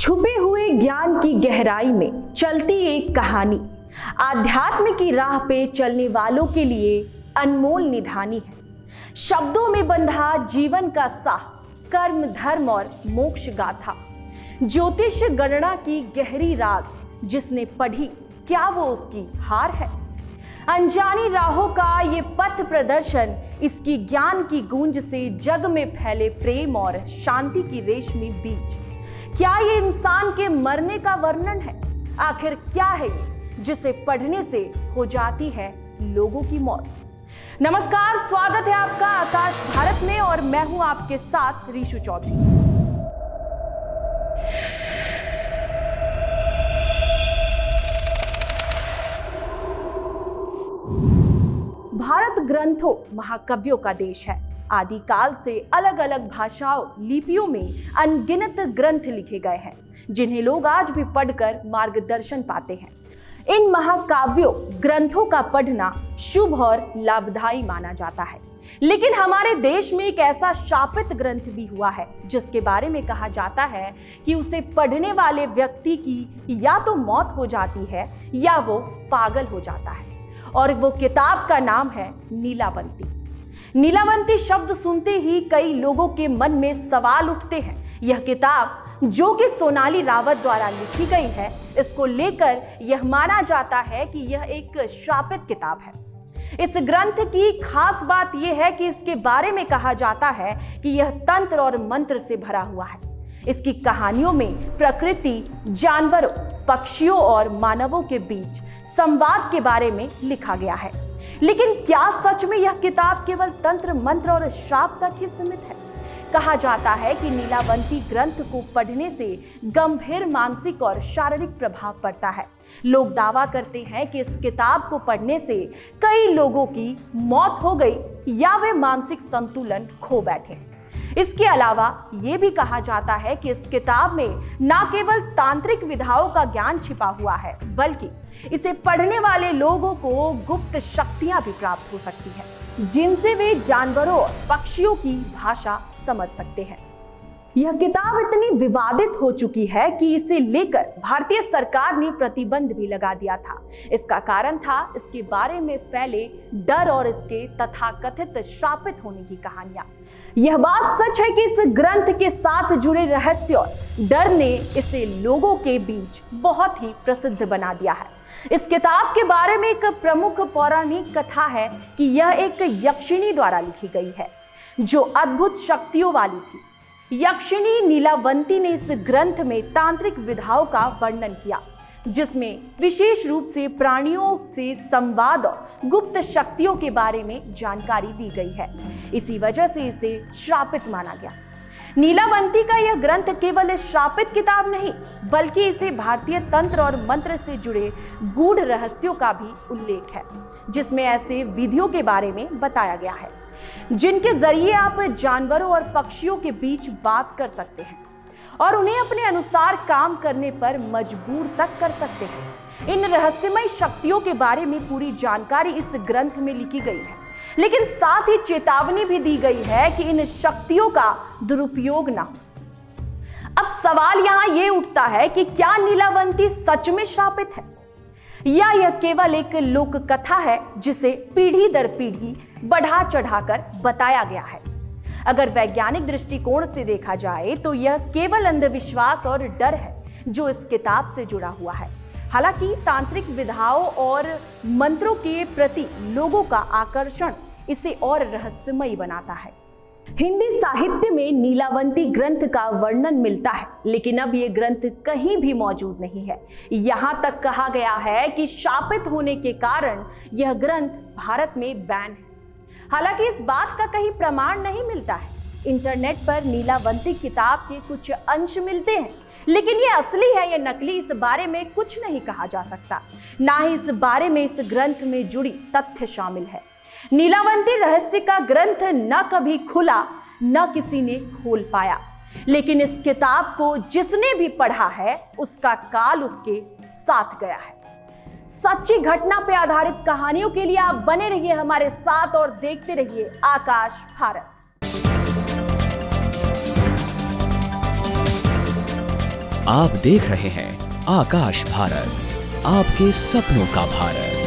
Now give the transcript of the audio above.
छुपे हुए ज्ञान की गहराई में चलती एक कहानी आध्यात्म की राह पे चलने वालों के लिए अनमोल निधानी है। शब्दों में बंधा जीवन का साह, कर्म धर्म और मोक्ष गाथा, ज्योतिष गणना की गहरी राज जिसने पढ़ी क्या वो उसकी हार है। अनजानी राहों का ये पथ प्रदर्शन इसकी ज्ञान की गूंज से जग में फैले प्रेम और शांति की रेशमी बीज। क्या ये इंसान के मरने का वर्णन है? आखिर क्या है ये जिसे पढ़ने से हो जाती है लोगों की मौत? नमस्कार, स्वागत है आपका आकाश भारत में और मैं हूं आपके साथ रीशु चौधरी। भारत ग्रंथों महाकाव्यों का देश है। आदिकाल से अलग अलग भाषाओं लिपियों में अनगिनत ग्रंथ लिखे गए हैं जिन्हें लोग आज भी पढ़कर मार्गदर्शन पाते हैं। इन महाकाव्यों ग्रंथों का पढ़ना शुभ और लाभदायी माना जाता है, लेकिन हमारे देश में एक ऐसा शापित ग्रंथ भी हुआ है जिसके बारे में कहा जाता है कि उसे पढ़ने वाले व्यक्ति की या तो मौत हो जाती है या वो पागल हो जाता है, और वो किताब का नाम है नीलावंती। नीलावंती शब्द सुनते ही कई लोगों के मन में सवाल उठते हैं। यह किताब जो कि सोनाली रावत द्वारा लिखी गई है, इसको लेकर यह माना जाता है कि यह एक श्रापित किताब है। इस ग्रंथ की खास बात यह है कि इसके बारे में कहा जाता है कि यह तंत्र और मंत्र से भरा हुआ है। इसकी कहानियों में प्रकृति, जानवरों, पक्षियों और मानवों के बीच संवाद के बारे में लिखा गया है। लेकिन क्या सच में यह किताब केवल तंत्र मंत्र और श्राप तक ही सीमित है? कहा जाता है कि नीलावंती ग्रंथ को पढ़ने से गंभीर मानसिक और शारीरिक प्रभाव पड़ता है। लोग दावा करते हैं कि इस किताब को पढ़ने से कई लोगों की मौत हो गई या वे मानसिक संतुलन खो बैठे। इसके अलावा ये भी कहा जाता है कि इस किताब में न केवल तांत्रिक विधाओं का ज्ञान छिपा हुआ है, बल्कि इसे पढ़ने वाले लोगों को गुप्त शक्तियां भी प्राप्त हो सकती है जिनसे वे जानवरों और पक्षियों की भाषा समझ सकते हैं। यह किताब इतनी विवादित हो चुकी है कि इसे लेकर भारतीय सरकार ने प्रतिबंध भी लगा दिया था। इसका कारण था इसके बारे में फैले डर और इसके तथाकथित श्रापित होने की कहानियां। यह बात सच है कि इस ग्रंथ के साथ जुड़े रहस्य और डर ने इसे लोगों के बीच बहुत ही प्रसिद्ध बना दिया है। इस किताब के बारे में एक प्रमुख पौराणिक कथा है कि यह एक यक्षिणी द्वारा लिखी गई है जो अद्भुत शक्तियों वाली थी। यक्षिणी नीलावंती ने इस ग्रंथ में तांत्रिक विधाओं का वर्णन किया, जिसमें विशेष रूप से प्राणियों से संवाद और गुप्त शक्तियों के बारे में जानकारी दी गई है। इसी वजह से इसे श्रापित माना गया। नीलावंती का यह ग्रंथ केवल श्रापित किताब नहीं, बल्कि इसे भारतीय तंत्र और मंत्र से जुड़े गूढ़ रहस्यों का भी उल्लेख है, जिसमें ऐसे विधियों के बारे में बताया गया है जिनके जरिए आप जानवरों और पक्षियों के बीच बात कर सकते हैं और उन्हें अपने अनुसार काम करने पर मजबूर तक कर सकते हैं। इन रहस्यमय शक्तियों के बारे में पूरी जानकारी इस ग्रंथ में लिखी गई है, लेकिन साथ ही चेतावनी भी दी गई है कि इन शक्तियों का दुरुपयोग ना हो। अब सवाल यहां यह उठता है कि क्या नीलावंती सच में श्रापित है या यह केवल एक लोक कथा है जिसे पीढ़ी दर पीढ़ी बढ़ा चढ़ाकर बताया गया है। अगर वैज्ञानिक दृष्टिकोण से देखा जाए तो यह केवल अंधविश्वास और डर है जो इस किताब से जुड़ा हुआ है। हालांकि तांत्रिक विधाओं और मंत्रों के प्रति लोगों का आकर्षण इसे और रहस्यमयी बनाता है। हिंदी साहित्य में नीलावंती ग्रंथ का वर्णन मिलता है, लेकिन अब यह ग्रंथ कहीं भी मौजूद नहीं है। यहां तक कहा गया है कि शापित होने के कारण यह ग्रंथ भारत में बैन है। हालांकि इस बात का कहीं प्रमाण नहीं मिलता है। इंटरनेट पर नीलावंती किताब के कुछ अंश मिलते हैं, लेकिन ये असली है या नकली इस बारे में कुछ नहीं कहा जा सकता। ना ही इस बारे में इस ग्रंथ में जुड़ी तथ्य शामिल है। नीलावंती रहस्य का ग्रंथ न कभी खुला, न किसी ने खोल पाया, लेकिन इस किताब को जिसने भी पढ़ा है उसका काल उसके साथ गया है। सच्ची घटना पे आधारित कहानियों के लिए आप बने रहिए हमारे साथ और देखते रहिए आकाश भारत। आप देख रहे हैं आकाश भारत, आपके सपनों का भारत।